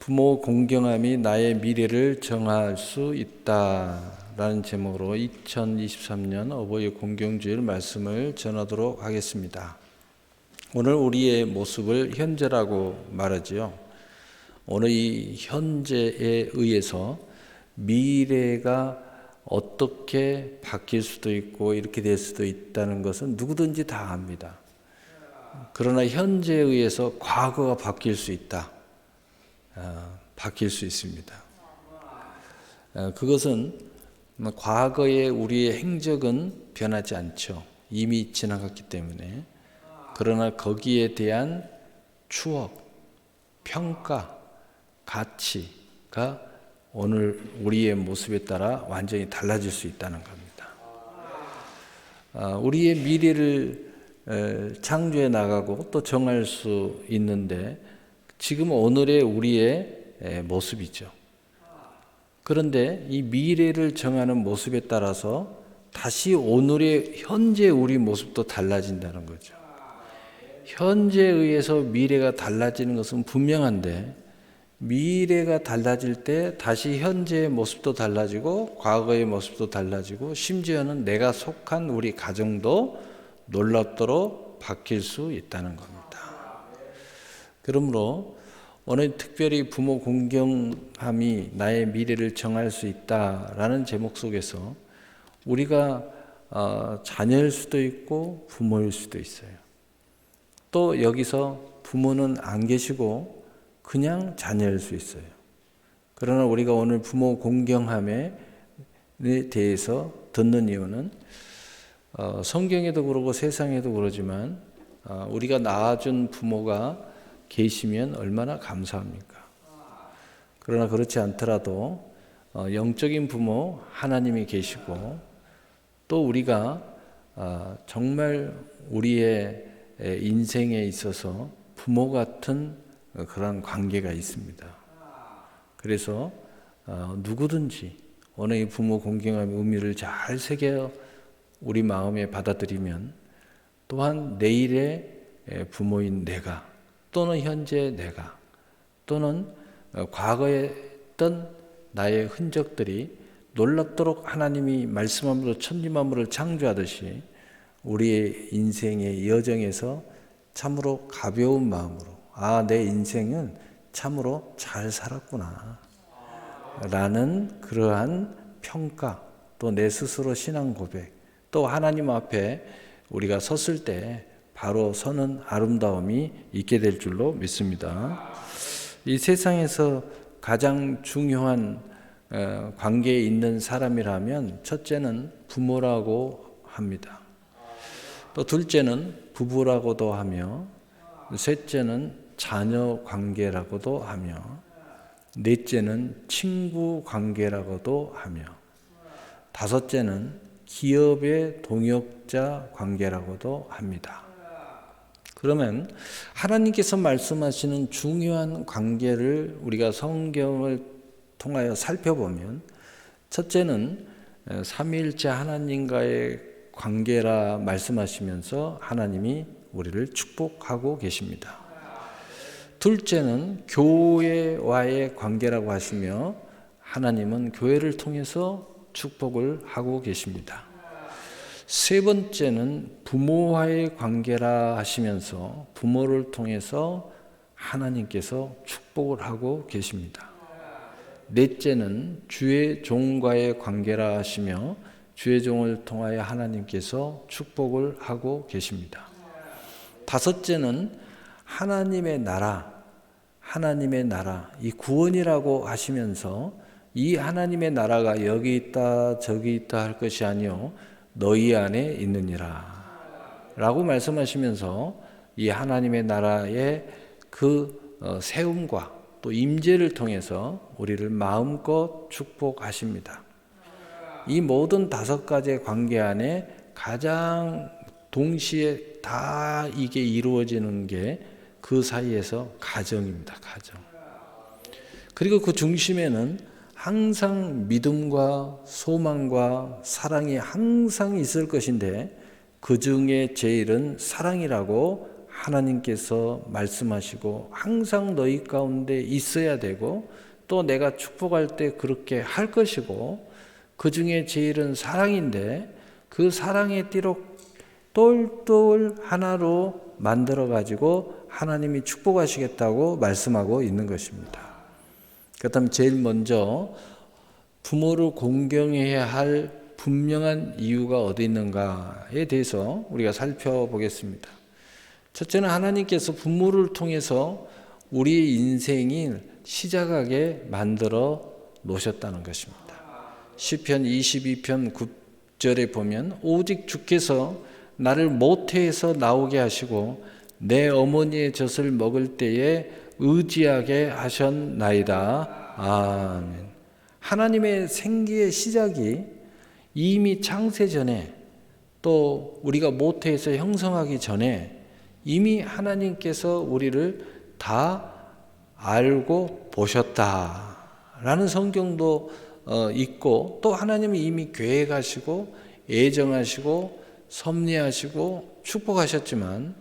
부모 공경함이 나의 미래를 정할 수 있다라는 제목으로 2023년 어버이 공경주일 말씀을 전하도록 하겠습니다. 오늘 우리의 모습을 현재라고 말하지요. 오늘 이 현재에 의해서 미래가 어떻게 바뀔 수도 있고 이렇게 될 수도 있다는 것은 누구든지 다 압니다. 그러나 현재에 의해서 과거가 바뀔 수 있다. 바뀔 수 있습니다. 그것은 과거의 우리의 행적은 변하지 않죠. 이미 지나갔기 때문에. 그러나 거기에 대한 추억, 평가, 가치가 오늘 우리의 모습에 따라 완전히 달라질 수 있다는 겁니다. 우리의 미래를 창조해 나가고 또 정할 수 있는데 지금 오늘의 우리의 모습이죠. 그런데 이 미래를 정하는 모습에 따라서 다시 오늘의 현재 우리 모습도 달라진다는 거죠. 현재에 의해서 미래가 달라지는 것은 분명한데 미래가 달라질 때 다시 현재의 모습도 달라지고 과거의 모습도 달라지고 심지어는 내가 속한 우리 가정도 놀랍도록 바뀔 수 있다는 겁니다. 그러므로 오늘 특별히 부모 공경함이 나의 미래를 정할 수 있다라는 제목 속에서 우리가 자녀일 수도 있고 부모일 수도 있어요. 또 여기서 부모는 안 계시고 그냥 자녀일 수 있어요. 그러나 우리가 오늘 부모 공경함에 대해서 듣는 이유는 성경에도 그러고 세상에도 그러지만 우리가 낳아준 부모가 계시면 얼마나 감사합니까? 그러나 그렇지 않더라도 영적인 부모 하나님이 계시고 또 우리가 정말 우리의 인생에 있어서 부모 같은 그런 관계가 있습니다. 그래서 누구든지 오늘 이 부모 공경함의 의미를 잘 새겨 우리 마음에 받아들이면 또한 내일의 부모인 내가 또는 현재 내가 또는 과거에 있던 나의 흔적들이 놀랍도록 하나님이 말씀함으로 천지만물을 창조하듯이 우리의 인생의 여정에서 참으로 가벼운 마음으로 내 인생은 참으로 잘 살았구나 라는 그러한 평가 또 내 스스로 신앙 고백 또 하나님 앞에 우리가 섰을 때 바로 서는 아름다움이 있게 될 줄로 믿습니다. 이 세상에서 가장 중요한 관계에 있는 사람이라면 첫째는 부모라고 합니다. 또 둘째는 부부라고도 하며 셋째는 자녀 관계라고도 하며 넷째는 친구 관계라고도 하며 다섯째는 기업의 동역자 관계라고도 합니다. 그러면 하나님께서 말씀하시는 중요한 관계를 우리가 성경을 통하여 살펴보면 첫째는 삼위일체 하나님과의 관계라 말씀하시면서 하나님이 우리를 축복하고 계십니다. 둘째는 교회와의 관계라고 하시며 하나님은 교회를 통해서 축복을 하고 계십니다. 세 번째는 부모와의 관계라 하시면서 부모를 통해서 하나님께서 축복을 하고 계십니다. 넷째는 주의 종과의 관계라 하시며 주의 종을 통하여 하나님께서 축복을 하고 계십니다. 다섯째는 하나님의 나라, 이 구원이라고 하시면서 이 하나님의 나라가 여기 있다 저기 있다 할 것이 아니요 너희 안에 있느니라 라고 말씀하시면서 이 하나님의 나라의 그 세움과 또 임재를 통해서 우리를 마음껏 축복하십니다. 이 모든 다섯 가지의 관계 안에 가장 동시에 다 이게 이루어지는 게 그 사이에서 가정입니다. 가정. 그리고 그 중심에는 항상 믿음과 소망과 사랑이 항상 있을 것인데 그 중에 제일은 사랑이라고 하나님께서 말씀하시고 항상 너희 가운데 있어야 되고 또 내가 축복할 때 그렇게 할 것이고 그 중에 제일은 사랑인데 그 사랑의 띠로 똘똘 하나로 만들어 가지고 하나님이 축복하시겠다고 말씀하고 있는 것입니다. 그렇다면 제일 먼저 부모를 공경해야 할 분명한 이유가 어디 있는가에 대해서 우리가 살펴보겠습니다. 첫째는 하나님께서 부모를 통해서 우리의 인생이 시작하게 만들어 놓으셨다는 것입니다. 시편 22편 9절에 보면 오직 주께서 나를 모태에서 나오게 하시고 내 어머니의 젖을 먹을 때에 의지하게 하셨나이다. 아멘. 하나님의 생기의 시작이 이미 창세 전에 또 우리가 모태에서 형성하기 전에 이미 하나님께서 우리를 다 알고 보셨다라는 성경도 있고 또 하나님이 이미 계획하시고 애정하시고 섭리하시고 축복하셨지만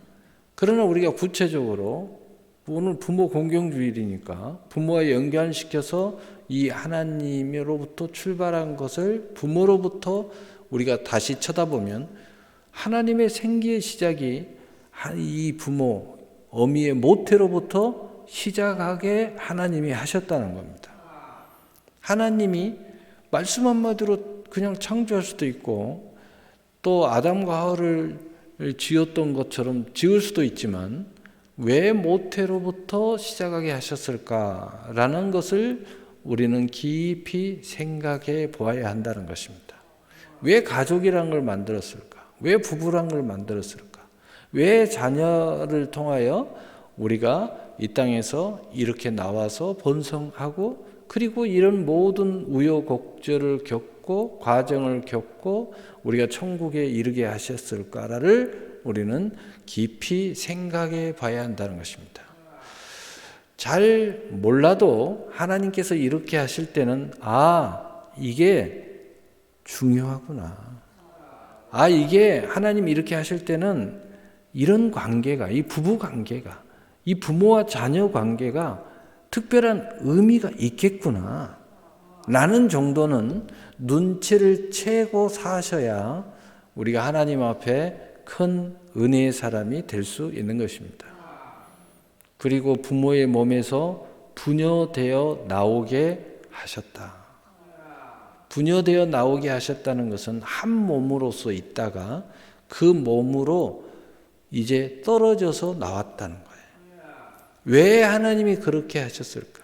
그러나 우리가 구체적으로 오늘 부모 공경주일이니까 부모와 연관시켜서 이 하나님으로부터 출발한 것을 부모로부터 우리가 다시 쳐다보면 하나님의 생기의 시작이 이 부모, 어미의 모태로부터 시작하게 하나님이 하셨다는 겁니다. 하나님이 말씀 한마디로 그냥 창조할 수도 있고 또 아담과 하와를 지었던 것처럼 지을 수도 있지만 왜 모태로부터 시작하게 하셨을까라는 것을 우리는 깊이 생각해 보아야 한다는 것입니다. 왜 가족이란 걸 만들었을까? 왜 부부란 걸 만들었을까? 왜 자녀를 통하여 우리가 이 땅에서 이렇게 나와서 번성하고 그리고 이런 모든 우여곡절을 겪고 과정을 겪고 우리가 천국에 이르게 하셨을까를 우리는 깊이 생각해 봐야 한다는 것입니다. 잘 몰라도 하나님께서 이렇게 하실 때는 이게 중요하구나. 이게 하나님이 이렇게 하실 때는 이런 관계가, 이 부부 관계가, 이 부모와 자녀 관계가 특별한 의미가 있겠구나. 라는 정도는 눈치를 채고 사셔야 우리가 하나님 앞에 큰 은혜의 사람이 될 수 있는 것입니다. 그리고 부모의 몸에서 부녀되어 나오게 하셨다. 부녀되어 나오게 하셨다는 것은 한 몸으로서 있다가 그 몸으로 이제 떨어져서 나왔다는 거예요. 왜 하나님이 그렇게 하셨을까?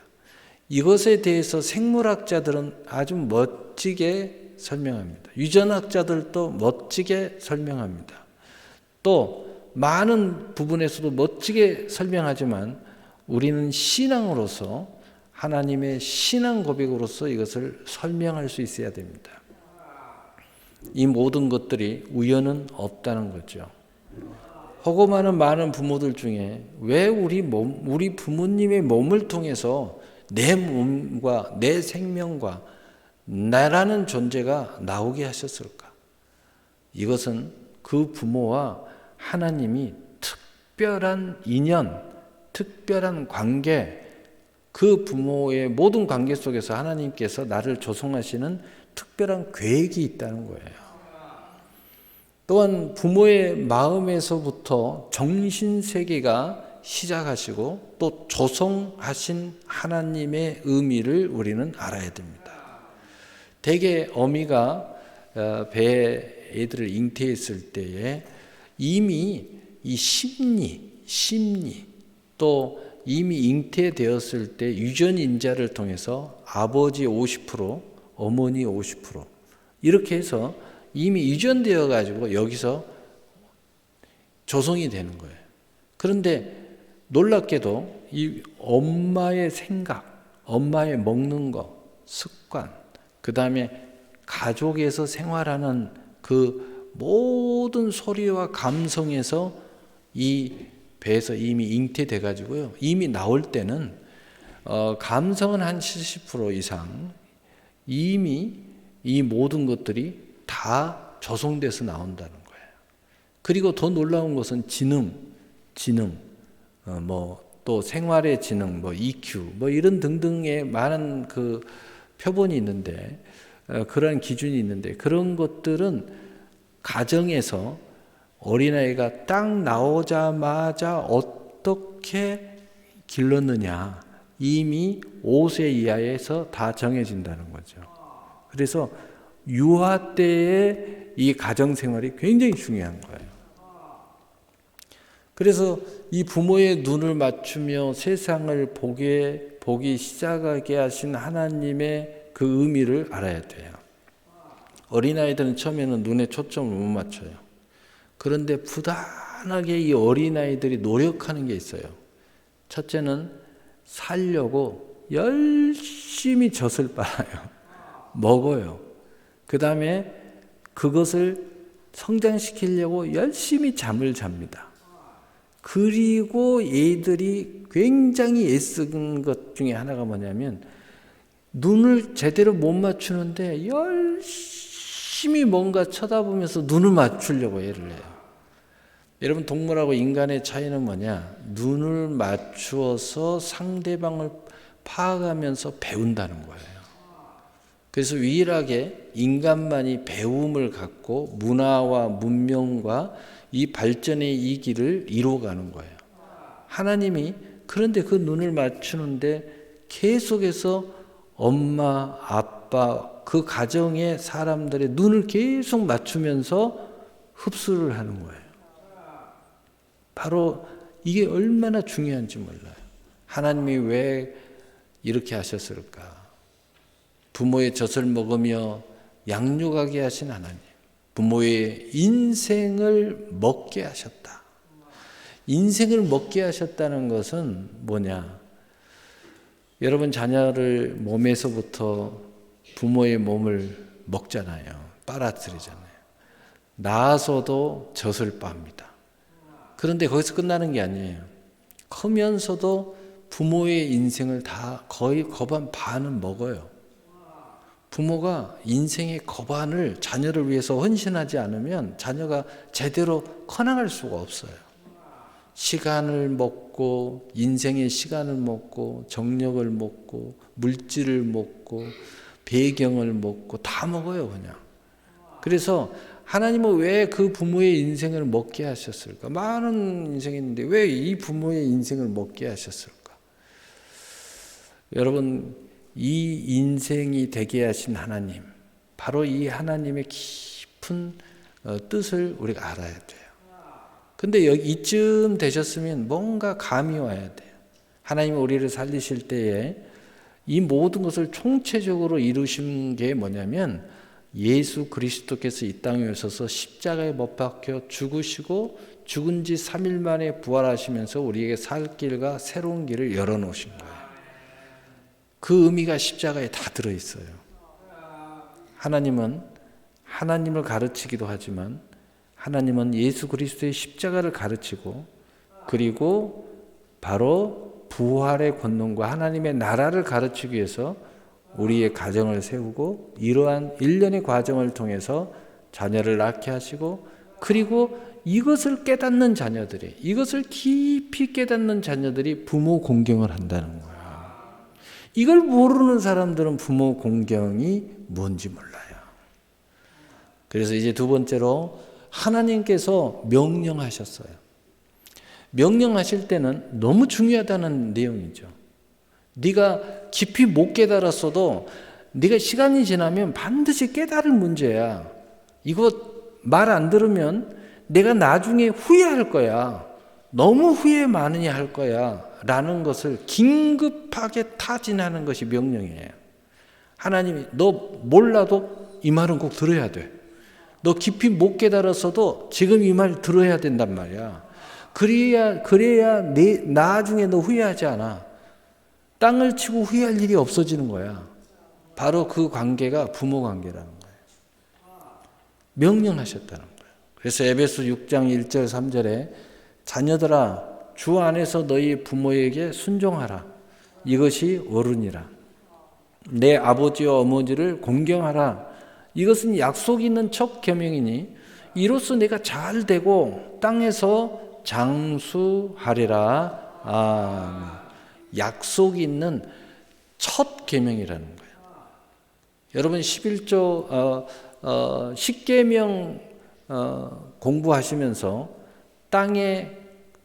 이것에 대해서 생물학자들은 아주 멋지게 설명합니다. 유전학자들도 멋지게 설명합니다. 또 많은 부분에서도 멋지게 설명하지만 우리는 신앙으로서 하나님의 신앙 고백으로서 이것을 설명할 수 있어야 됩니다. 이 모든 것들이 우연은 없다는 거죠. 허고많은 많은 부모들 중에 왜 우리 부모님의 몸을 통해서 내 몸과 내 생명과 나라는 존재가 나오게 하셨을까? 이것은 그 부모와 하나님이 특별한 인연, 특별한 관계, 그 부모의 모든 관계 속에서 하나님께서 나를 조성하시는 특별한 계획이 있다는 거예요. 또한 부모의 마음에서부터 정신세계가 시작하시고 또 조성하신 하나님의 의미를 우리는 알아야 됩니다. 대개 어미가 배에 애들을 잉태했을 때에 이미 이 심리 또 이미 잉태되었을 때 유전인자를 통해서 아버지 50%, 어머니 50% 이렇게 해서 이미 유전되어 가지고 여기서 조성이 되는 거예요. 그런데 놀랍게도 이 엄마의 생각, 엄마의 먹는 거, 습관, 그 다음에 가족에서 생활하는 그 모든 소리와 감성에서 이 배에서 이미 잉태돼 가지고요. 이미 나올 때는 감성은 한 70% 이상 이미 이 모든 것들이 다 조성돼서 나온다는 거예요. 그리고 더 놀라운 것은 지능, 지능, 또 생활의 지능, EQ, 이런 등등의 많은 그 표본이 있는데, 그런 기준이 있는데, 그런 것들은 가정에서 어린아이가 딱 나오자마자 어떻게 길렀느냐, 이미 5세 이하에서 다 정해진다는 거죠. 그래서 유아 때의 이 가정생활이 굉장히 중요한 거예요. 그래서 이 부모의 눈을 맞추며 세상을 보기 시작하게 하신 하나님의 그 의미를 알아야 돼요. 어린아이들은 처음에는 눈에 초점을 못 맞춰요. 그런데 부단하게 이 어린아이들이 노력하는 게 있어요. 첫째는 살려고 열심히 젖을 빨아요. 먹어요. 그 다음에 그것을 성장시키려고 열심히 잠을 잡니다. 그리고 얘들이 굉장히 애쓰는 것 중에 하나가 뭐냐면 눈을 제대로 못 맞추는데 열심히 뭔가 쳐다보면서 눈을 맞추려고 애를 해요. 여러분, 동물하고 인간의 차이는 뭐냐? 눈을 맞추어서 상대방을 파악하면서 배운다는 거예요. 그래서 유일하게 인간만이 배움을 갖고 문화와 문명과 이 발전의 이 길을 이루어가는 거예요. 하나님이 그런데 그 눈을 맞추는데 계속해서 엄마, 아빠, 그 가정의 사람들의 눈을 계속 맞추면서 흡수를 하는 거예요. 바로 이게 얼마나 중요한지 몰라요. 하나님이 왜 이렇게 하셨을까? 부모의 젖을 먹으며 양육하게 하신 하나님. 부모의 인생을 먹게 하셨다. 인생을 먹게 하셨다는 것은 뭐냐? 여러분, 자녀를 몸에서부터 부모의 몸을 먹잖아요. 빨아들이잖아요. 낳아서도 젖을 빱니다. 그런데 거기서 끝나는 게 아니에요. 크면서도 부모의 인생을 다 거의 거반 반은 먹어요. 부모가 인생의 거반을 자녀를 위해서 헌신하지 않으면 자녀가 제대로 커나갈 수가 없어요. 시간을 먹고, 인생의 시간을 먹고, 정력을 먹고, 물질을 먹고, 배경을 먹고, 다 먹어요, 그냥. 그래서 하나님은 왜 그 부모의 인생을 먹게 하셨을까? 많은 인생이 있는데 왜 이 부모의 인생을 먹게 하셨을까? 여러분, 이 인생이 되게 하신 하나님, 바로 이 하나님의 깊은 뜻을 우리가 알아야 돼요. 근데 이쯤 되셨으면 뭔가 감이 와야 돼요. 하나님이 우리를 살리실 때에 이 모든 것을 총체적으로 이루신 게 뭐냐면 예수 그리스도께서 이 땅에 오셔서 십자가에 못 박혀 죽으시고 죽은 지 3일 만에 부활하시면서 우리에게 살 길과 새로운 길을 열어놓으신 거예요. 그 의미가 십자가에 다 들어있어요. 하나님은 하나님을 가르치기도 하지만 하나님은 예수 그리스도의 십자가를 가르치고 그리고 바로 부활의 권능과 하나님의 나라를 가르치기 위해서 우리의 가정을 세우고 이러한 일련의 과정을 통해서 자녀를 낳게 하시고 그리고 이것을 깨닫는 자녀들이 이것을 깊이 깨닫는 자녀들이 부모 공경을 한다는 거예요. 이걸 모르는 사람들은 부모 공경이 뭔지 몰라요. 그래서 이제 두 번째로 하나님께서 명령하셨어요. 명령하실 때는 너무 중요하다는 내용이죠. 네가 깊이 못 깨달았어도 네가 시간이 지나면 반드시 깨달을 문제야. 이거 말 안 들으면 내가 나중에 후회할 거야. 너무 후회 많으니 할 거야. 라는 것을 긴급하게 타진하는 것이 명령이에요. 하나님이 너 몰라도 이 말은 꼭 들어야 돼. 너 깊이 못 깨달았어도 지금 이 말 들어야 된단 말이야. 그래야 나중에 너 후회하지 않아. 땅을 치고 후회할 일이 없어지는 거야. 바로 그 관계가 부모 관계라는 거예요. 명령하셨다는 거예요. 그래서 에베소 6장 1절 3절에 자녀들아 주 안에서 너희 부모에게 순종하라. 이것이 어른이라. 내 아버지와 어머니를 공경하라. 이것은 약속 있는 첫 계명이니 이로써 내가 잘 되고 땅에서 장수하리라. 약속이 있는 첫 계명이라는 거예요. 여러분 11조 10계명 공부하시면서 땅의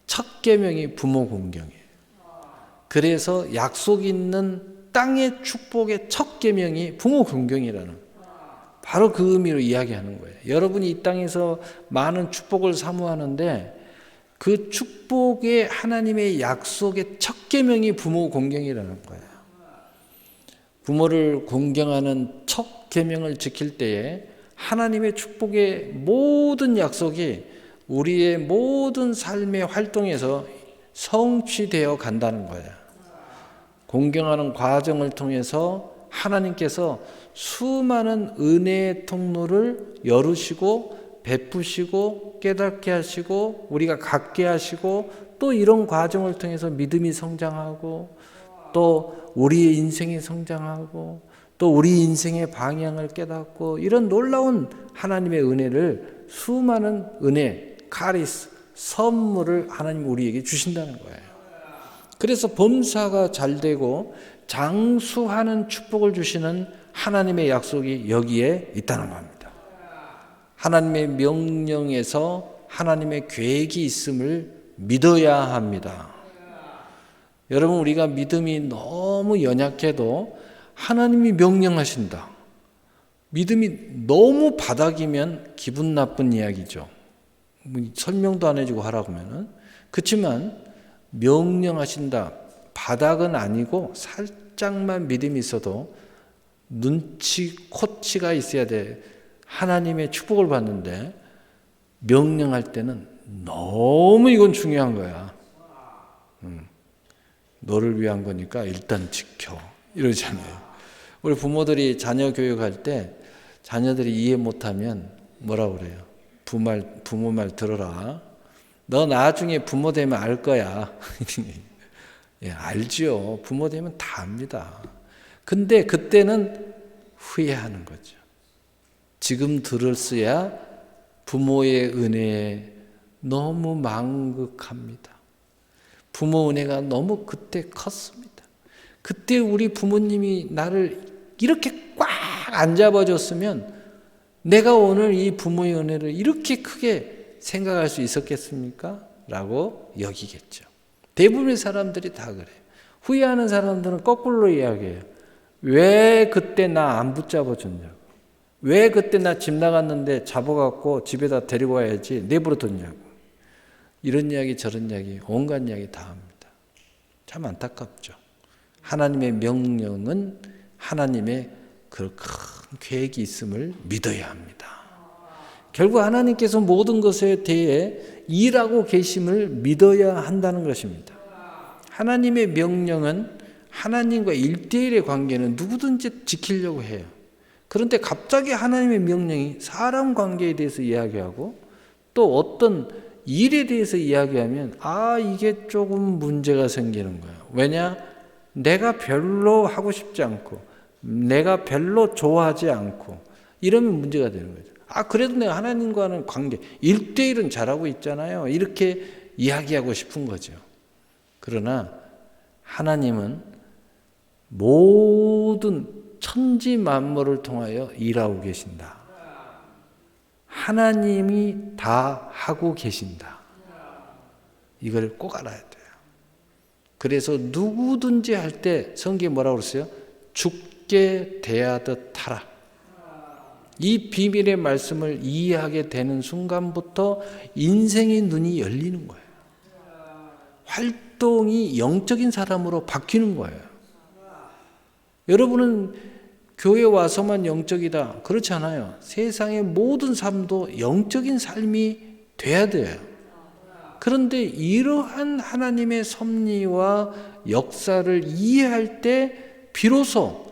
첫 계명이 부모 공경이에요. 그래서 약속 있는 땅의 축복의 첫 계명이 부모 공경이라는, 바로 그 의미로 이야기하는 거예요. 여러분이 이 땅에서 많은 축복을 사모하는데 그 축복의 하나님의 약속의 첫 계명이 부모 공경이라는 거예요. 부모를 공경하는 첫 계명을 지킬 때에 하나님의 축복의 모든 약속이 우리의 모든 삶의 활동에서 성취되어 간다는 거예요. 공경하는 과정을 통해서 하나님께서 수많은 은혜의 통로를 열으시고 베푸시고 깨닫게 하시고 우리가 갖게 하시고, 또 이런 과정을 통해서 믿음이 성장하고 또 우리의 인생이 성장하고 또 우리 인생의 방향을 깨닫고, 이런 놀라운 하나님의 은혜를, 수많은 은혜, 카리스, 선물을 하나님 우리에게 주신다는 거예요. 그래서 범사가 잘 되고 장수하는 축복을 주시는 하나님의 약속이 여기에 있다는 겁니다. 하나님의 명령에서 하나님의 계획이 있음을 믿어야 합니다. 여러분, 우리가 믿음이 너무 연약해도 하나님이 명령하신다, 믿음이 너무 바닥이면 기분 나쁜 이야기죠. 설명도 안 해주고 하라고 하면은. 그렇지만 명령하신다, 바닥은 아니고 살짝만 믿음이 있어도 눈치 코치가 있어야 돼. 하나님의 축복을 받는데 명령할 때는 너무 이건 중요한 거야. 너를 위한 거니까 일단 지켜, 이러잖아요. 우리 부모들이 자녀 교육할 때 자녀들이 이해 못하면 뭐라고 그래요? 부모 말 들어라. 너 나중에 부모 되면 알 거야. 예, 알지요. 부모 되면 다 압니다. 근데 그때는 후회하는 거죠. 지금 들었어야 부모의 은혜에 너무 만극합니다. 부모 은혜가 너무 그때 컸습니다. 그때 우리 부모님이 나를 이렇게 꽉 안 잡아줬으면 내가 오늘 이 부모의 은혜를 이렇게 크게 생각할 수 있었겠습니까? 라고 여기겠죠. 대부분의 사람들이 다 그래요. 후회하는 사람들은 거꾸로 이야기해요. 왜 그때 나 안 붙잡아 줬냐고. 왜 그때 나 집 나갔는데 잡아갖고 집에다 데리고 와야지 내버려 뒀냐고. 이런 이야기 저런 이야기 온갖 이야기 다 합니다. 참 안타깝죠. 하나님의 명령은 하나님의 그 큰 계획이 있음을 믿어야 합니다. 결국 하나님께서 모든 것에 대해 일하고 계심을 믿어야 한다는 것입니다. 하나님의 명령은 하나님과 1대1의 관계는 누구든지 지키려고 해요. 그런데 갑자기 하나님의 명령이 사람 관계에 대해서 이야기하고 또 어떤 일에 대해서 이야기하면 이게 조금 문제가 생기는 거예요. 왜냐? 내가 별로 하고 싶지 않고 내가 별로 좋아하지 않고 이러면 문제가 되는 거죠. 그래도 내가 하나님과는 관계 1대1은 잘하고 있잖아요. 이렇게 이야기하고 싶은 거죠. 그러나 하나님은 모든 천지 만물을 통하여 일하고 계신다. 하나님이 다 하고 계신다. 이걸 꼭 알아야 돼요. 그래서 누구든지 할 때 성경에 뭐라고 그랬어요? 죽게 대하듯 하라. 이 비밀의 말씀을 이해하게 되는 순간부터 인생의 눈이 열리는 거예요. 활동이 영적인 사람으로 바뀌는 거예요. 여러분은 교회 와서만 영적이다, 그렇지 않아요. 세상의 모든 삶도 영적인 삶이 돼야 돼요. 그런데 이러한 하나님의 섭리와 역사를 이해할 때 비로소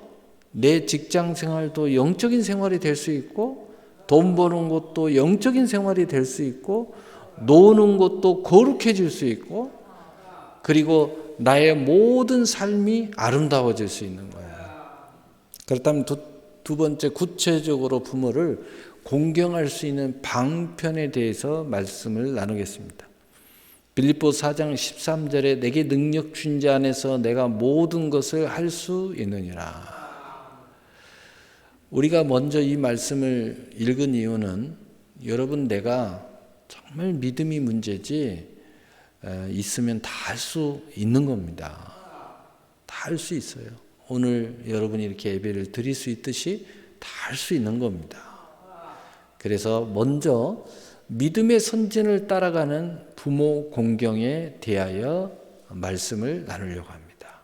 내 직장 생활도 영적인 생활이 될 수 있고, 돈 버는 것도 영적인 생활이 될 수 있고, 노는 것도 거룩해질 수 있고, 그리고 나의 모든 삶이 아름다워질 수 있는 거예요. 그렇다면 두 번째, 구체적으로 부모를 공경할 수 있는 방편에 대해서 말씀을 나누겠습니다. 빌립보 4장 13절에 내게 능력 준 자 안에서 내가 모든 것을 할 수 있느니라. 우리가 먼저 이 말씀을 읽은 이유는 여러분 내가 정말 믿음이 문제지 있으면 다 할 수 있는 겁니다. 다 할 수 있어요. 오늘 여러분이 이렇게 예배를 드릴 수 있듯이 다 할 수 있는 겁니다. 그래서 먼저 믿음의 선진을 따라가는 부모 공경에 대하여 말씀을 나누려고 합니다.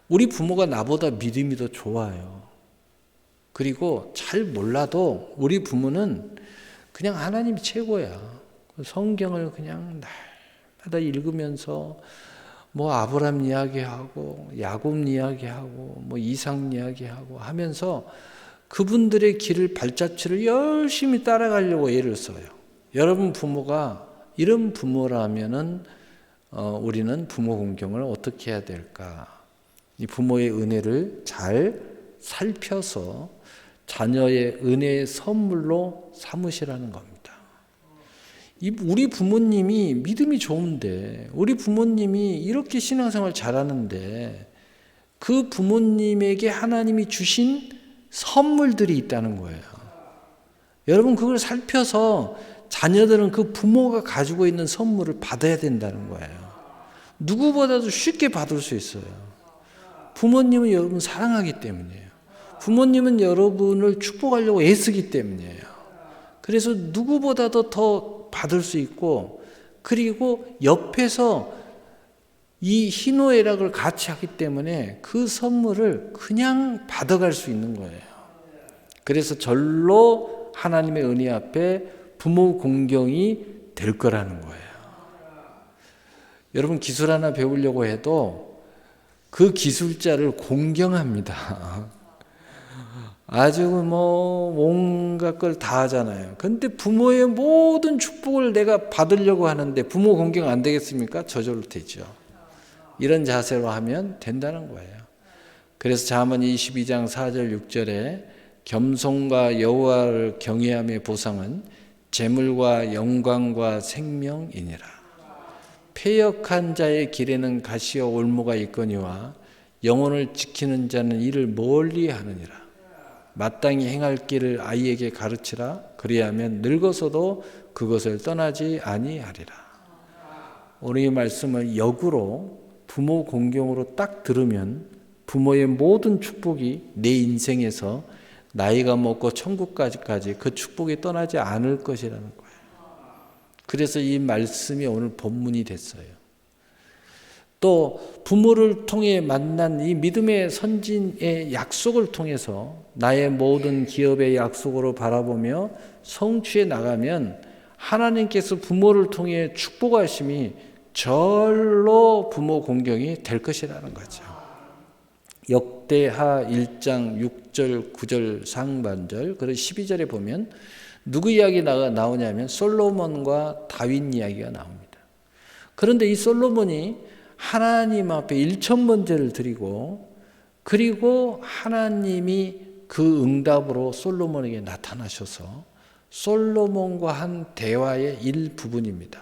우리 부모가 나보다 믿음이 더 좋아요. 그리고 잘 몰라도 우리 부모는 그냥 하나님이 최고야. 성경을 그냥 날마다 읽으면서 뭐 아브람 이야기하고 야곱 이야기하고 뭐 이삭 이야기하고 하면서 그분들의 길을 발자취를 열심히 따라가려고 애를 써요. 여러분 부모가 이런 부모라면은 우리는 부모 공경을 어떻게 해야 될까? 이 부모의 은혜를 잘 살펴서 자녀의 은혜의 선물로 삼으시라는 겁니다. 우리 부모님이 믿음이 좋은데, 우리 부모님이 이렇게 신앙생활 잘하는데 그 부모님에게 하나님이 주신 선물들이 있다는 거예요. 여러분 그걸 살펴서 자녀들은 그 부모가 가지고 있는 선물을 받아야 된다는 거예요. 누구보다도 쉽게 받을 수 있어요. 부모님은 여러분 사랑하기 때문이에요. 부모님은 여러분을 축복하려고 애쓰기 때문이에요. 그래서 누구보다도 더 받을 수 있고, 그리고 옆에서 이 희노애락을 같이 하기 때문에 그 선물을 그냥 받아갈 수 있는 거예요. 그래서 절로 하나님의 은혜 앞에 부모 공경이 될 거라는 거예요. 여러분 기술 하나 배우려고 해도 그 기술자를 공경합니다. 아주 뭐 온갖 걸 다 하잖아요. 근데 부모의 모든 축복을 내가 받으려고 하는데 부모 공경 안 되겠습니까? 저절로 되죠. 이런 자세로 하면 된다는 거예요. 그래서 잠언 22장 4절 6절에 겸손과 여호와를 경외함의 보상은 재물과 영광과 생명이니라. 패역한 자의 길에는 가시와 올무가 있거니와 영혼을 지키는 자는 이를 멀리 하느니라. 마땅히 행할 길을 아이에게 가르치라. 그리하면 늙어서도 그것을 떠나지 아니하리라. 오늘 이 말씀을 역으로 부모 공경으로 딱 들으면 부모의 모든 축복이 내 인생에서 나이가 먹고 천국까지 그 축복이 떠나지 않을 것이라는 거예요. 그래서 이 말씀이 오늘 본문이 됐어요. 또 부모를 통해 만난 이 믿음의 선진의 약속을 통해서 나의 모든 기업의 약속으로 바라보며 성취해 나가면 하나님께서 부모를 통해 축복하심이 절로 부모 공경이 될 것이라는 거죠. 역대하 1장 6절 9절 상반절 그리고 12절에 보면 누구 이야기가 나오냐면 솔로몬과 다윗 이야기가 나옵니다. 그런데 이 솔로몬이 하나님 앞에 1,000번제를 드리고, 그리고 하나님이 그 응답으로 솔로몬에게 나타나셔서 솔로몬과 한 대화의 일부분입니다.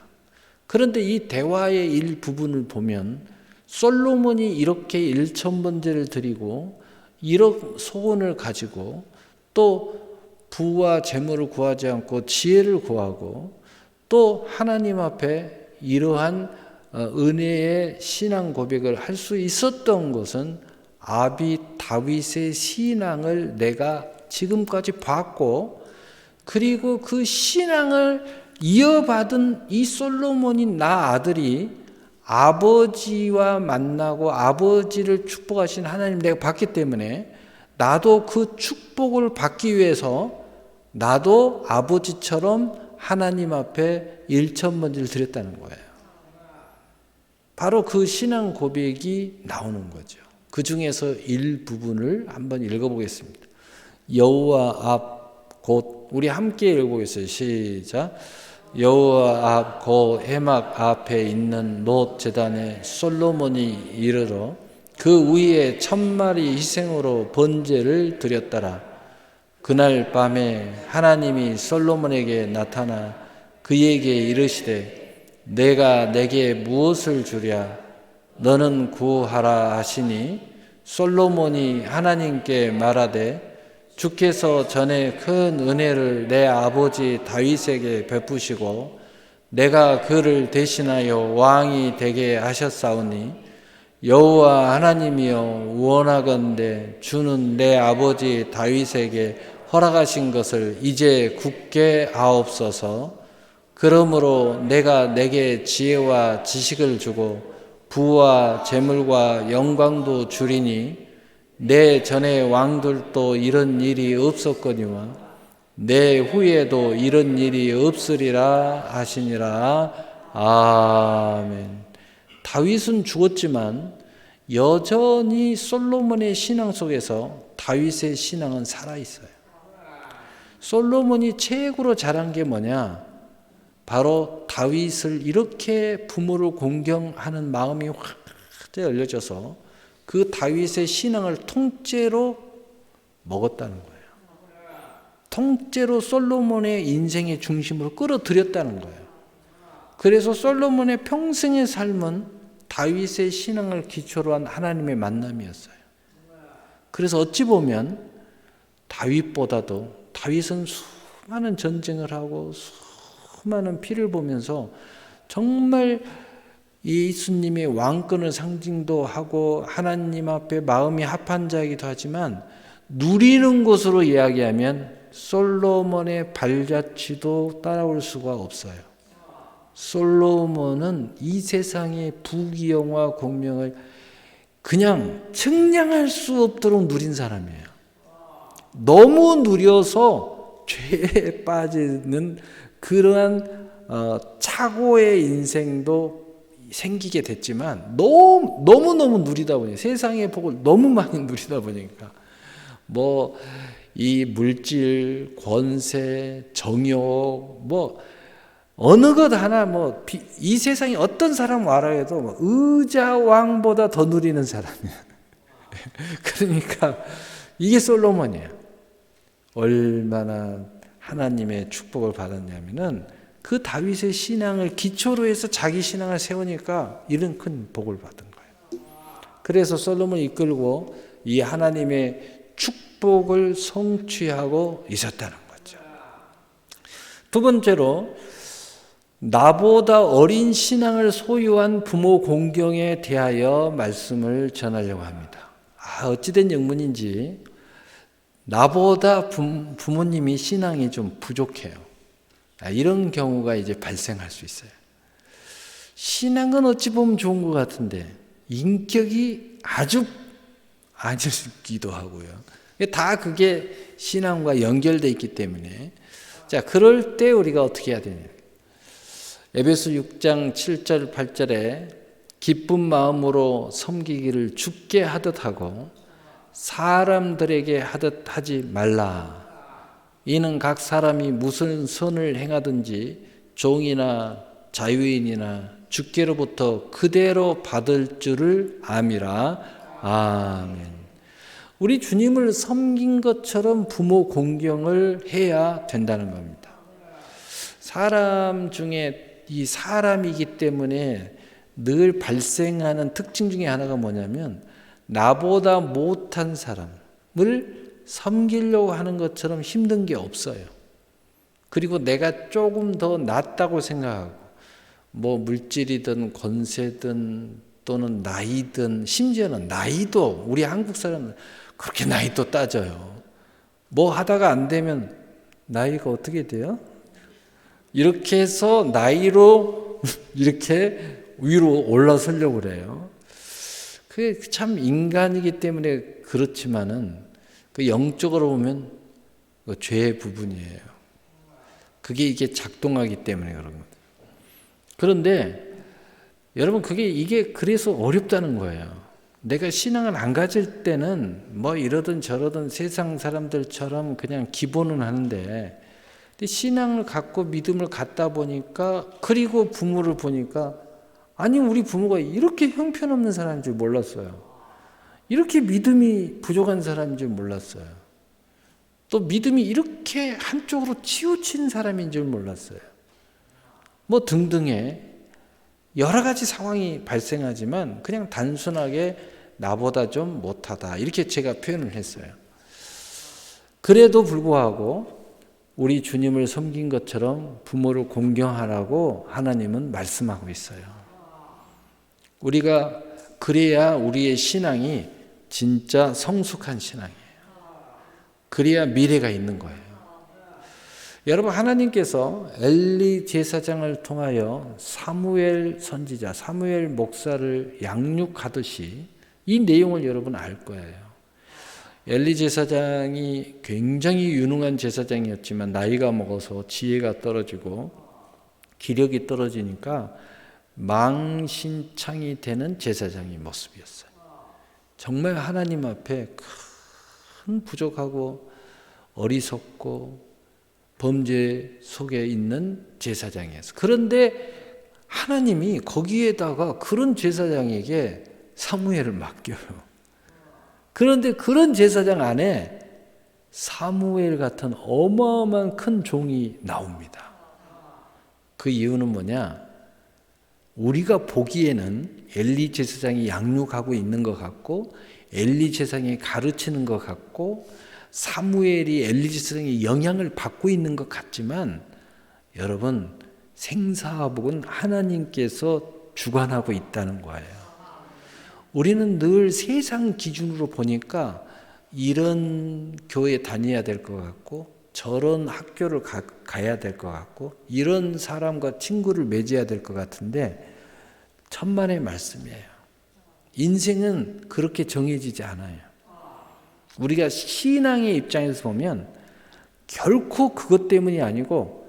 그런데 이 대화의 일부분을 보면 솔로몬이 이렇게 1,000번제를 드리고 이런 소원을 가지고 또 부와 재물을 구하지 않고 지혜를 구하고 또 하나님 앞에 이러한 은혜의 신앙 고백을 할 수 있었던 것은 아비 다윗의 신앙을 내가 지금까지 봤고, 그리고 그 신앙을 이어받은 이 솔로몬인 나 아들이 아버지와 만나고 아버지를 축복하신 하나님 내가 봤기 때문에 나도 그 축복을 받기 위해서 나도 아버지처럼 하나님 앞에 1,000번제를 드렸다는 거예요. 바로 그 신앙 고백이 나오는 거죠. 그 중에서 일부분을 한번 읽어보겠습니다. 여호와 앞 곧 우리 함께 읽어보겠어요. 시작. 여호와 앞 곧 해막 앞에 있는 놋 제단에 솔로몬이 이르러 그 위에 1,000마리 희생으로 번제를 드렸더라. 그날 밤에 하나님이 솔로몬에게 나타나 그에게 이르시되 내가 내게 무엇을 주랴? 너는 구하라 하시니 솔로몬이 하나님께 말하되 주께서 전에 큰 은혜를 내 아버지 다윗에게 베푸시고 내가 그를 대신하여 왕이 되게 하셨사오니 여호와 하나님이여 원하건대 주는 내 아버지 다윗에게 허락하신 것을 이제 굳게 하옵소서. 그러므로 내가 내게 지혜와 지식을 주고 부와 재물과 영광도 주리니 내 전에 왕들도 이런 일이 없었거니와 내 후에도 이런 일이 없으리라 하시니라. 아멘. 다윗은 죽었지만 여전히 솔로몬의 신앙 속에서 다윗의 신앙은 살아있어요. 솔로몬이 최고로 잘한 게 뭐냐? 바로 다윗을 이렇게 부모를 공경하는 마음이 확 열려져서 그 다윗의 신앙을 통째로 먹었다는 거예요. 통째로 솔로몬의 인생의 중심으로 끌어들였다는 거예요. 그래서 솔로몬의 평생의 삶은 다윗의 신앙을 기초로 한 하나님의 만남이었어요. 그래서 어찌 보면 다윗은 수많은 전쟁을 하고 수많은 피를 보면서 정말 예수님의 왕권을 상징도 하고 하나님 앞에 마음이 합한 자이기도 하지만 누리는 것으로 이야기하면 솔로몬의 발자취도 따라올 수가 없어요. 솔로몬은 이 세상의 부귀영화 공명을 그냥 측량할 수 없도록 누린 사람이에요. 너무 누려서 죄에 빠지는 그러한 착오의 인생도 생기게 됐지만 너무너무 누리다 보니 세상의 복을 너무 많이 누리다 보니까 이 물질, 권세, 정욕 어느 것 하나 이 세상에 어떤 사람 와라 해도 의자 왕보다 더 누리는 사람이야. 그러니까 이게 솔로몬이에요. 얼마나 하나님의 축복을 받았냐면은 그 다윗의 신앙을 기초로 해서 자기 신앙을 세우니까 이런 큰 복을 받은 거예요. 그래서 솔로몬을 이끌고 이 하나님의 축복을 성취하고 있었다는 거죠. 두 번째로 나보다 어린 신앙을 소유한 부모 공경에 대하여 말씀을 전하려고 합니다. 어찌된 영문인지 나보다 부모님이 신앙이 좀 부족해요. 이런 경우가 이제 발생할 수 있어요. 신앙은 어찌 보면 좋은 것 같은데 인격이 아주 아니기도 하고요. 다 그게 신앙과 연결되어 있기 때문에 그럴 때 우리가 어떻게 해야 되냐. 에베소 6장 7절 8절에 기쁜 마음으로 섬기기를 주께 하듯 하고 사람들에게 하듯 하지 말라. 이는 각 사람이 무슨 선을 행하든지 종이나 자유인이나 주께로부터 그대로 받을 줄을 암이라. 아멘. 우리 주님을 섬긴 것처럼 부모 공경을 해야 된다는 겁니다. 사람 중에 이 사람이기 때문에 늘 발생하는 특징 중에 하나가 뭐냐면 나보다 못한 사람을 섬기려고 하는 것처럼 힘든 게 없어요. 그리고 내가 조금 더 낫다고 생각하고 물질이든 권세든 또는 나이든 심지어는 나이도 우리 한국 사람은 그렇게 나이도 따져요. 하다가 안 되면 나이가 어떻게 돼요? 이렇게 해서 나이로 이렇게 위로 올라서려고 그래요. 그게 참 인간이기 때문에 그렇지만은 그 영적으로 보면 그 죄의 부분이에요. 이게 작동하기 때문에 그런 겁니다. 그런데 여러분 이게 그래서 어렵다는 거예요. 내가 신앙을 안 가질 때는 이러든 저러든 세상 사람들처럼 그냥 기본은 하는데 신앙을 갖고 믿음을 갖다 보니까 그리고 부모를 보니까 우리 부모가 이렇게 형편없는 사람인 줄 몰랐어요. 이렇게 믿음이 부족한 사람인 줄 몰랐어요. 또 믿음이 이렇게 한쪽으로 치우친 사람인 줄 몰랐어요. 등등의 여러 가지 상황이 발생하지만 그냥 단순하게 나보다 좀 못하다 이렇게 제가 표현을 했어요. 그래도 불구하고 우리 주님을 섬긴 것처럼 부모를 공경하라고 하나님은 말씀하고 있어요. 우리가 그래야 우리의 신앙이 진짜 성숙한 신앙이에요. 그래야 미래가 있는 거예요. 여러분, 하나님께서 엘리 제사장을 통하여 사무엘 선지자, 사무엘 목사를 양육하듯이 이 내용을 여러분 알 거예요. 엘리 제사장이 굉장히 유능한 제사장이었지만 나이가 먹어서 지혜가 떨어지고 기력이 떨어지니까 망신창이 되는 제사장의 모습이었어요. 정말 하나님 앞에 큰 부족하고 어리석고 범죄 속에 있는 제사장이었어요. 그런데 하나님이 거기에다가 그런 제사장에게 사무엘을 맡겨요. 그런데 그런 제사장 안에 사무엘 같은 어마어마한 큰 종이 나옵니다. 그 이유는 뭐냐? 우리가 보기에는 엘리 제사장이 양육하고 있는 것 같고 엘리 제사장이 가르치는 것 같고 사무엘이 엘리 제사장의 영향을 받고 있는 것 같지만 여러분, 생사복은 하나님께서 주관하고 있다는 거예요. 우리는 늘 세상 기준으로 보니까 이런 교회 다녀야 될 것 같고 저런 학교를 가야 될 것 같고 이런 사람과 친구를 맺어야 될 것 같은데 천만의 말씀이에요. 인생은 그렇게 정해지지 않아요. 우리가 신앙의 입장에서 보면 결코 그것 때문이 아니고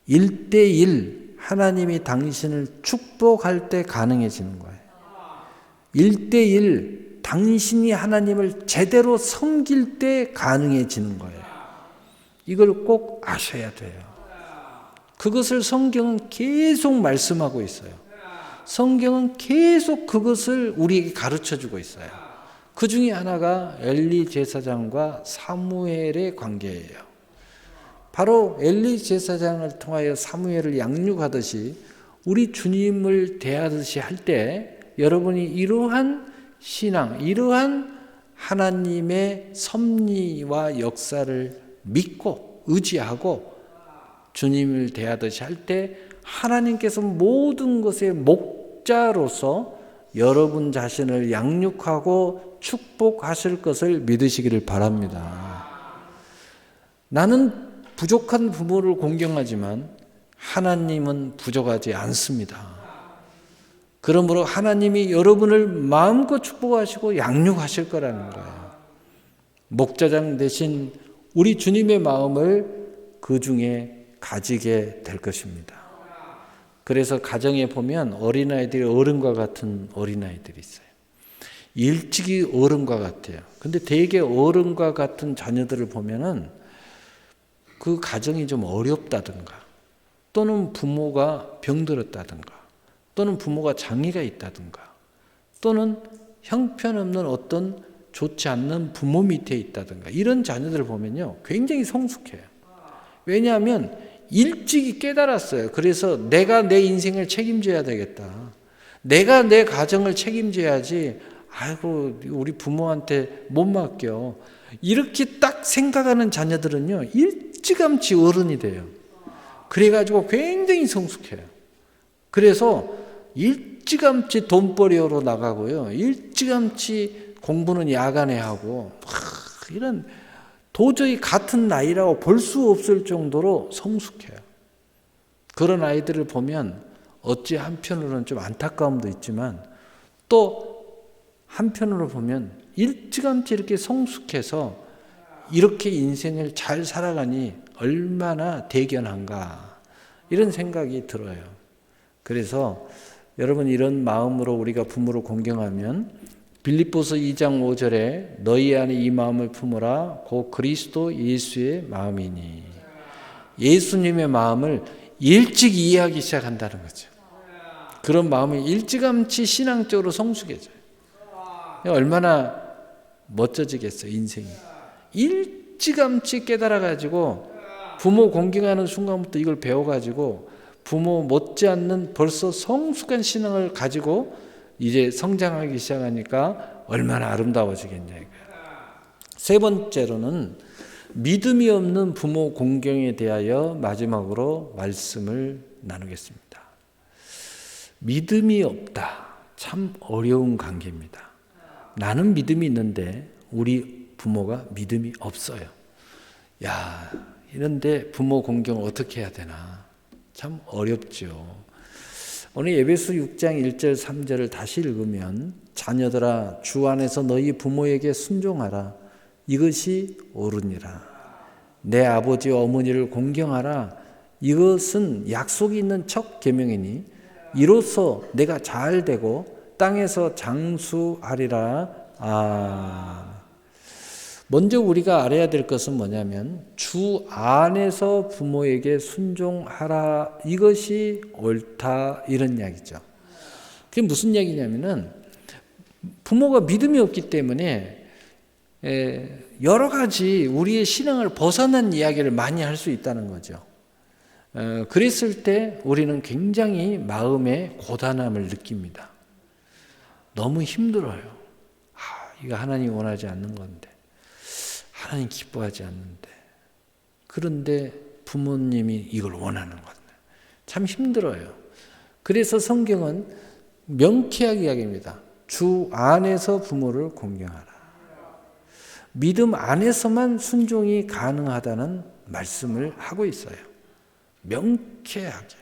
1대1 하나님이 당신을 축복할 때 가능해지는 거예요. 1대1 당신이 하나님을 제대로 섬길 때 가능해지는 거예요. 이걸 꼭 아셔야 돼요. 그것을 성경은 계속 말씀하고 있어요. 성경은 계속 그것을 우리에게 가르쳐주고 있어요. 그 중에 하나가 엘리 제사장과 사무엘의 관계예요. 바로 엘리 제사장을 통하여 사무엘을 양육하듯이 우리 주님을 대하듯이 할 때 여러분이 이러한 신앙, 이러한 하나님의 섭리와 역사를 믿고 의지하고 주님을 대하듯이 할 때 하나님께서 모든 것의 목자로서 여러분 자신을 양육하고 축복하실 것을 믿으시기를 바랍니다. 나는 부족한 부모를 공경하지만 하나님은 부족하지 않습니다. 그러므로 하나님이 여러분을 마음껏 축복하시고 양육하실 거라는 거예요. 목자장 대신 우리 주님의 마음을 그 중에 가지게 될 것입니다. 그래서 가정에 보면 어린아이들이 어른과 같은 어린아이들이 있어요. 일찍이 어른과 같아요. 근데 되게 어른과 같은 자녀들을 보면은 그 가정이 좀 어렵다든가 또는 부모가 병들었다든가 또는 부모가 장애가 있다든가 또는 형편없는 어떤 좋지 않는 부모 밑에 있다든가 이런 자녀들을 보면요 굉장히 성숙해요. 왜냐하면 일찍이 깨달았어요. 그래서 내가 내 인생을 책임져야 되겠다. 내가 내 가정을 책임져야지 아이고 우리 부모한테 못 맡겨. 이렇게 딱 생각하는 자녀들은요 일찌감치 어른이 돼요. 그래가지고 굉장히 성숙해요. 그래서 일찌감치 돈벌이로 나가고요. 일찌감치 공부는 야간에 하고 이런 도저히 같은 나이라고 볼 수 없을 정도로 성숙해요. 그런 아이들을 보면 어찌 한편으로는 좀 안타까움도 있지만 또 한편으로 보면 일찌감치 이렇게 성숙해서 이렇게 인생을 잘 살아가니 얼마나 대견한가 이런 생각이 들어요. 그래서 여러분 이런 마음으로 우리가 부모를 공경하면 빌립보서 2장 5절에 너희 안에 이 마음을 품으라 곧 그리스도 예수의 마음이니 예수님의 마음을 일찍 이해하기 시작한다는 거죠. 그런 마음이 일찌감치 신앙적으로 성숙해져요. 얼마나 멋져지겠어요 인생이. 일찌감치 깨달아가지고 부모 공경하는 순간부터 이걸 배워가지고 부모 못지않는 벌써 성숙한 신앙을 가지고 이제 성장하기 시작하니까 얼마나 아름다워지겠냐 이거예요. 세 번째로는 믿음이 없는 부모 공경에 대하여 마지막으로 말씀을 나누겠습니다. 믿음이 없다. 참 어려운 관계입니다. 나는 믿음이 있는데 우리 부모가 믿음이 없어요. 야, 이런데 부모 공경을 어떻게 해야 되나? 참 어렵죠. 오늘 에베소 6장 1절 3절을 다시 읽으면 자녀들아 주 안에서 너희 부모에게 순종하라. 이것이 옳으니라. 내 아버지와 어머니를 공경하라. 이것은 약속이 있는 첫 계명이니 이로써 내가 잘 되고 땅에서 장수하리라. 먼저 우리가 알아야 될 것은 뭐냐면 주 안에서 부모에게 순종하라. 이것이 옳다. 이런 이야기죠. 그게 무슨 이야기냐면은 부모가 믿음이 없기 때문에 여러 가지 우리의 신앙을 벗어난 이야기를 많이 할 수 있다는 거죠. 그랬을 때 우리는 굉장히 마음의 고단함을 느낍니다. 너무 힘들어요. 이거 하나님 원하지 않는 건데, 하나님 기뻐하지 않는데, 그런데 부모님이 이걸 원하는 건데 참 힘들어요. 그래서 성경은 명쾌하게 이야기합니다. 주 안에서 부모를 공경하라. 믿음 안에서만 순종이 가능하다는 말씀을 하고 있어요. 명쾌하게.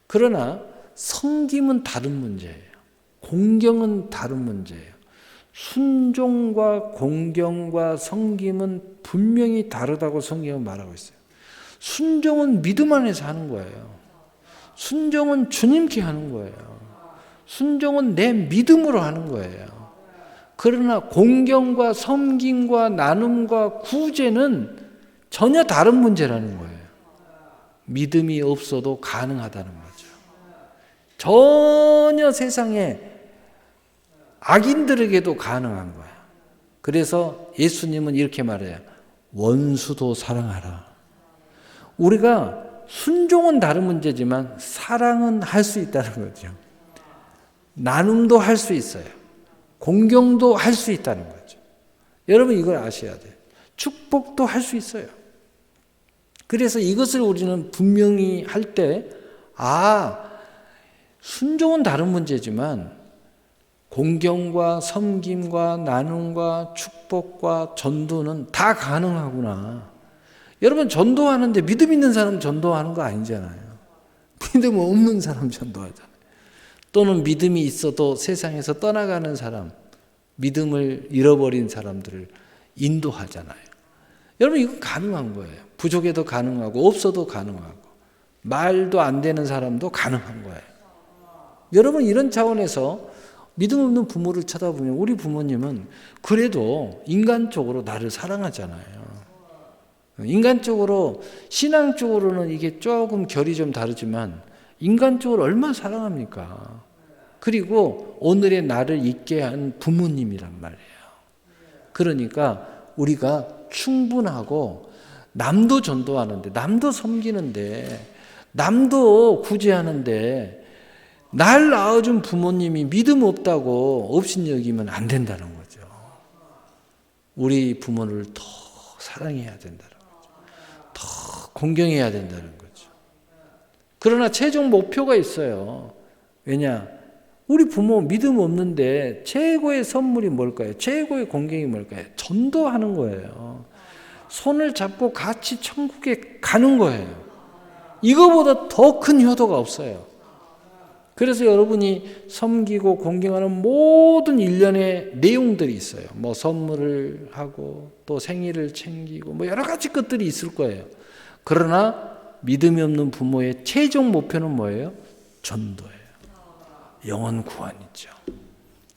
그러나 섬김은 다른 문제예요. 공경은 다른 문제예요. 순종과 공경과 섬김은 분명히 다르다고 성경은 말하고 있어요. 순종은 믿음 안에서 하는 거예요. 순종은 주님께 하는 거예요. 순종은 내 믿음으로 하는 거예요. 그러나 공경과 섬김과 나눔과 구제는 전혀 다른 문제라는 거예요. 믿음이 없어도 가능하다는 거죠. 전혀 세상에 악인들에게도 가능한 거예요. 그래서 예수님은 이렇게 말해요. 원수도 사랑하라. 우리가 순종은 다른 문제지만 사랑은 할 수 있다는 거죠. 나눔도 할 수 있어요. 공경도 할 수 있다는 거죠. 여러분 이걸 아셔야 돼요. 축복도 할 수 있어요. 그래서 이것을 우리는 분명히 할 때 순종은 다른 문제지만 공경과 섬김과 나눔과 축복과 전도는 다 가능하구나. 여러분 전도하는데 믿음 있는 사람 전도하는 거 아니잖아요. 믿음 없는 사람 전도하잖아요. 또는 믿음이 있어도 세상에서 떠나가는 사람, 믿음을 잃어버린 사람들을 인도하잖아요. 여러분 이거 가능한 거예요. 부족해도 가능하고 없어도 가능하고 말도 안 되는 사람도 가능한 거예요. 여러분 이런 차원에서 믿음 없는 부모를 쳐다보면 우리 부모님은 그래도 인간적으로 나를 사랑하잖아요. 인간적으로 신앙적으로는 이게 조금 결이 좀 다르지만 인간적으로 얼마나 사랑합니까? 그리고 오늘의 나를 있게 한 부모님이란 말이에요. 그러니까 우리가 충분하고 남도 전도하는데 남도 섬기는데 남도 구제하는데 날 낳아준 부모님이 믿음 없다고 업신여기면 안 된다는 거죠. 우리 부모를 더 사랑해야 된다는 거죠. 더 공경해야 된다는 거죠. 그러나 최종 목표가 있어요. 왜냐? 우리 부모 믿음 없는데 최고의 선물이 뭘까요? 최고의 공경이 뭘까요? 전도하는 거예요. 손을 잡고 같이 천국에 가는 거예요. 이거보다 더 큰 효도가 없어요. 그래서 여러분이 섬기고 공경하는 모든 일련의 내용들이 있어요. 뭐 선물을 하고 또 생일을 챙기고 뭐 여러 가지 것들이 있을 거예요. 그러나 믿음이 없는 부모의 최종 목표는 뭐예요? 전도예요. 영혼 구원이죠.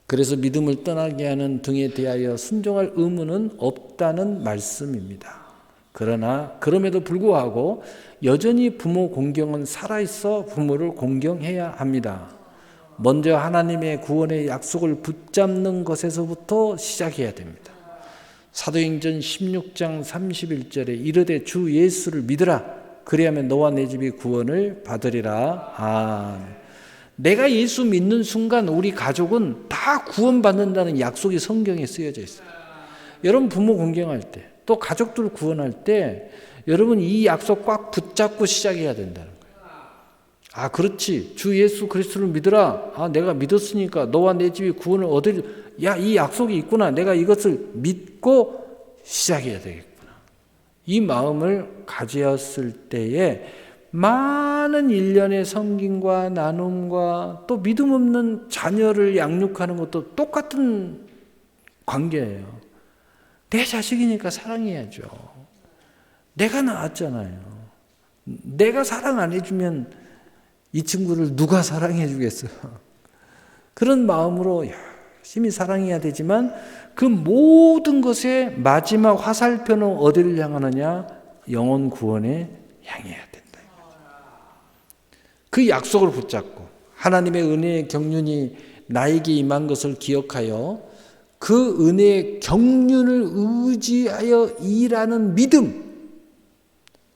그래서 믿음을 떠나게 하는 등에 대하여 순종할 의무는 없다는 말씀입니다. 그러나 그럼에도 불구하고 여전히 부모 공경은 살아있어 부모를 공경해야 합니다. 먼저 하나님의 구원의 약속을 붙잡는 것에서부터 시작해야 됩니다. 사도행전 16장 31절에 이르되 주 예수를 믿으라 그리하면 너와 내 집이 구원을 받으리라. 아멘. 내가 예수 믿는 순간 우리 가족은 다 구원받는다는 약속이 성경에 쓰여져 있어요. 여러분 부모 공경할 때, 또 가족들 구원할 때 여러분 이 약속 꽉 붙잡고 시작해야 된다는 거예요. 아, 그렇지. 주 예수 그리스도를 믿으라. 아, 내가 믿었으니까 너와 내 집이 구원을 얻으리. 야, 이 약속이 있구나. 내가 이것을 믿고 시작해야 되겠구나. 이 마음을 가지었을 때에 많은 일련의 섬김과 나눔과 또 믿음 없는 자녀를 양육하는 것도 똑같은 관계예요. 내 자식이니까 사랑해야죠. 내가 낳았잖아요. 내가 사랑 안 해주면 이 친구를 누가 사랑해 주겠어요? 그런 마음으로 열심히 사랑해야 되지만 그 모든 것의 마지막 화살표는 어디를 향하느냐? 영혼 구원에 향해야 된다. 그 약속을 붙잡고 하나님의 은혜의 경륜이 나에게 임한 것을 기억하여 그 은혜의 경륜을 의지하여 일하는 믿음.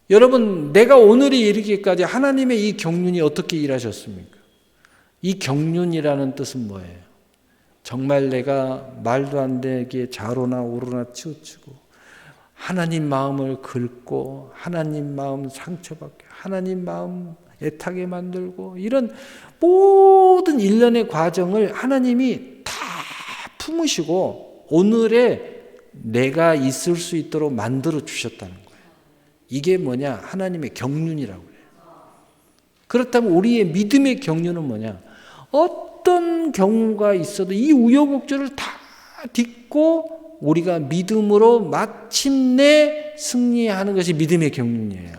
여러분, 내가 오늘에 이르기까지 하나님의 이 경륜이 어떻게 일하셨습니까? 이 경륜이라는 뜻은 뭐예요? 정말 내가 말도 안 되게 좌로나 우로나 치우치고 하나님 마음을 긁고 하나님 마음 상처받게 하나님 마음 애타게 만들고 이런 모든 일련의 과정을 하나님이 다 품으시고 오늘의 내가 있을 수 있도록 만들어 주셨다는 거예요. 이게 뭐냐? 하나님의 경륜이라고 해요. 그렇다면 우리의 믿음의 경륜은 뭐냐? 어떤 경우가 있어도 이 우여곡절을 다 딛고 우리가 믿음으로 마침내 승리하는 것이 믿음의 경륜이에요.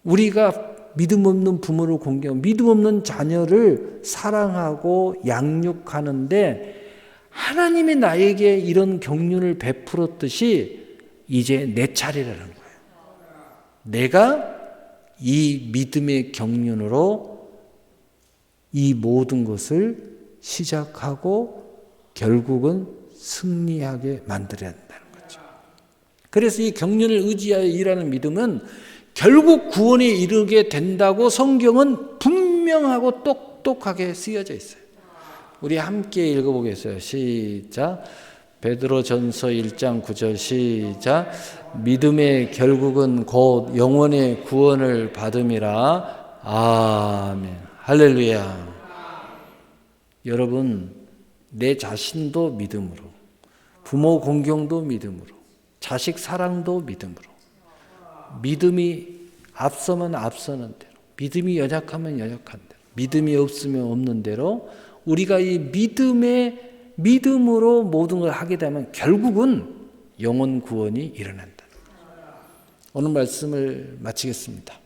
우리가 믿음 없는 부모를 공경하고 믿음 없는 자녀를 사랑하고 양육하는데 하나님이 나에게 이런 경륜을 베풀었듯이 이제 내 차례라는 거예요. 내가 이 믿음의 경륜으로 이 모든 것을 시작하고 결국은 승리하게 만들어야 된다는 거죠. 그래서 이 경륜을 의지하여 일하는 믿음은 결국 구원에 이르게 된다고 성경은 분명하고 똑똑하게 쓰여져 있어요. 우리 함께 읽어보겠어요. 시작. 베드로전서 1장 9절 시작. 믿음의 결국은 곧 영혼의 구원을 받음이라. 아멘. 할렐루야. 여러분, 내 자신도 믿음으로, 부모 공경도 믿음으로, 자식 사랑도 믿음으로, 믿음이 앞서면 앞서는 대로, 믿음이 연약하면 연약한 대로, 믿음이 없으면 없는 대로 우리가 이 믿음으로 모든 걸 하게 되면 결국은 영혼 구원이 일어난다. 오늘 말씀을 마치겠습니다.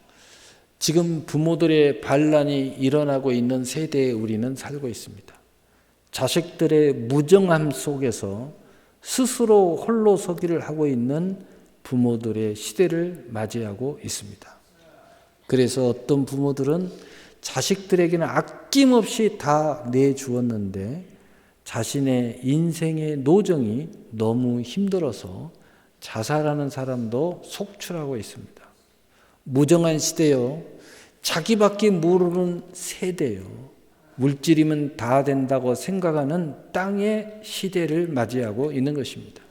지금 부모들의 반란이 일어나고 있는 세대에 우리는 살고 있습니다. 자식들의 무정함 속에서 스스로 홀로 서기를 하고 있는 부모들의 시대를 맞이하고 있습니다. 그래서 어떤 부모들은 자식들에게는 아낌없이 다 내주었는데 자신의 인생의 노정이 너무 힘들어서 자살하는 사람도 속출하고 있습니다. 무정한 시대요. 자기밖에 모르는 세대요. 물질이면 다 된다고 생각하는 땅의 시대를 맞이하고 있는 것입니다.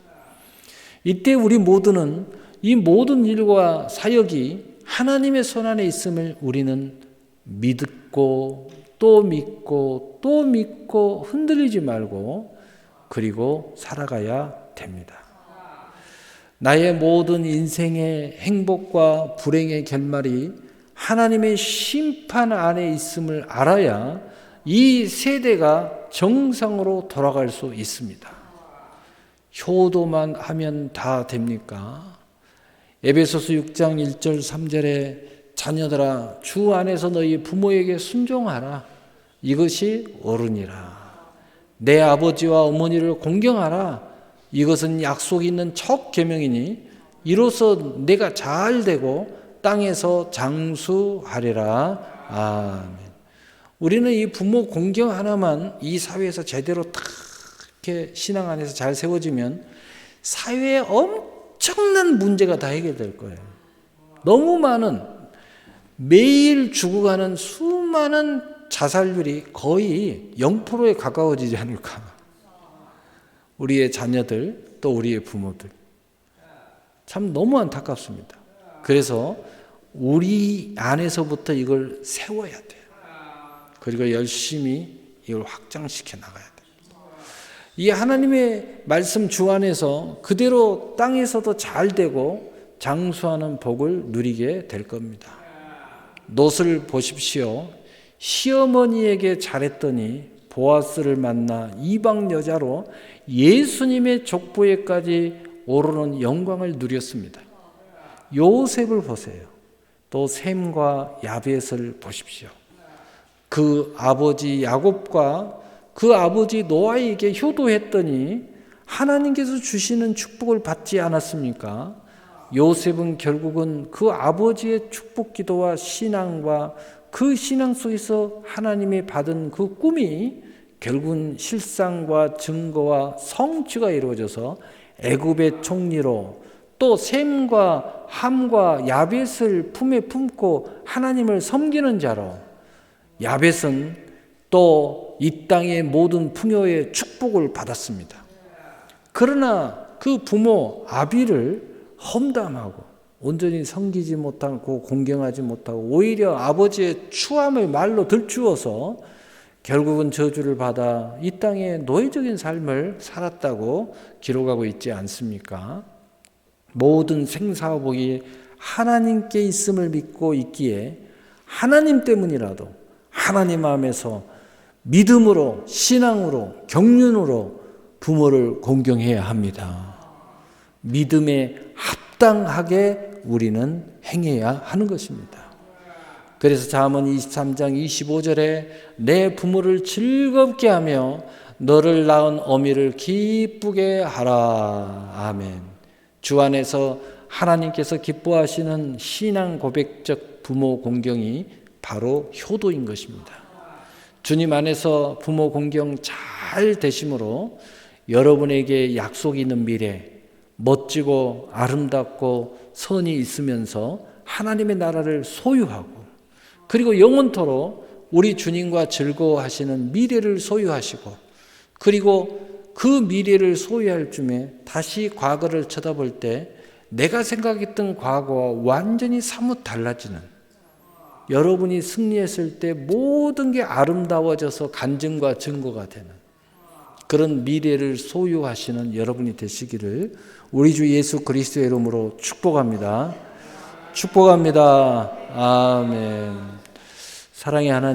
이때 우리 모두는 이 모든 일과 사역이 하나님의 손 안에 있음을 우리는 믿고 또 믿고 또 믿고 흔들리지 말고 그리고 살아가야 됩니다. 나의 모든 인생의 행복과 불행의 결말이 하나님의 심판 안에 있음을 알아야 이 세대가 정상으로 돌아갈 수 있습니다. 효도만 하면 다 됩니까? 에베소서 6장 1절 3절에 자녀들아 주 안에서 너희 부모에게 순종하라. 이것이 옳으니라. 내 아버지와 어머니를 공경하라. 이것은 약속이 있는 첫 계명이니 이로써 내가 잘 되고 땅에서 장수하리라. 아멘. 우리는 이 부모 공경 하나만 이 사회에서 제대로 딱 이렇게 신앙 안에서 잘 세워지면 사회에 엄청난 문제가 다 해결될 거예요. 너무 많은 매일 죽어가는 수많은 자살률이 거의 0%에 가까워지지 않을까. 우리의 자녀들, 또 우리의 부모들. 참 너무 안타깝습니다. 그래서 우리 안에서부터 이걸 세워야 돼요. 그리고 열심히 이걸 확장시켜 나가야 돼요. 이 하나님의 말씀 주 안에서 그대로 땅에서도 잘 되고 장수하는 복을 누리게 될 겁니다. 롯을 보십시오. 시어머니에게 잘했더니 보아스를 만나 이방 여자로 예수님의 족보에까지 오르는 영광을 누렸습니다. 요셉을 보세요. 또 셈과 야벳을 보십시오. 그 아버지 야곱과 그 아버지 노아에게 효도했더니 하나님께서 주시는 축복을 받지 않았습니까? 요셉은 결국은 그 아버지의 축복 기도와 신앙과 그 신앙 속에서 하나님이 받은 그 꿈이 결국은 실상과 증거와 성취가 이루어져서 애굽의 총리로 또 셈과 함과 야벳을 품에 품고 하나님을 섬기는 자로 야벳은 또 이 땅의 모든 풍요의 축복을 받았습니다. 그러나 그 부모 아비를 험담하고 온전히 섬기지 못하고 공경하지 못하고 오히려 아버지의 추함을 말로 들추어서 결국은 저주를 받아 이 땅에 노예적인 삶을 살았다고 기록하고 있지 않습니까? 모든 생사복이 하나님께 있음을 믿고 있기에 하나님 때문이라도 하나님 마음에서 믿음으로 신앙으로 경륜으로 부모를 공경해야 합니다. 믿음에 합당하게 우리는 행해야 하는 것입니다. 그래서 잠언 23장 25절에 내 부모를 즐겁게 하며 너를 낳은 어미를 기쁘게 하라. 아멘. 주 안에서 하나님께서 기뻐하시는 신앙 고백적 부모 공경이 바로 효도인 것입니다. 주님 안에서 부모 공경 잘 되심으로 여러분에게 약속 있는 미래, 멋지고 아름답고 선이 있으면서 하나님의 나라를 소유하고 그리고 영원토록 우리 주님과 즐거워하시는 미래를 소유하시고 그리고 그 미래를 소유할 쯤에 다시 과거를 쳐다볼 때 내가 생각했던 과거와 완전히 사뭇 달라지는 여러분이 승리했을 때 모든 게 아름다워져서 간증과 증거가 되는 그런 미래를 소유하시는 여러분이 되시기를 우리 주 예수 그리스도의 이름으로 축복합니다. 축복합니다. 아멘. 사랑의 하나님.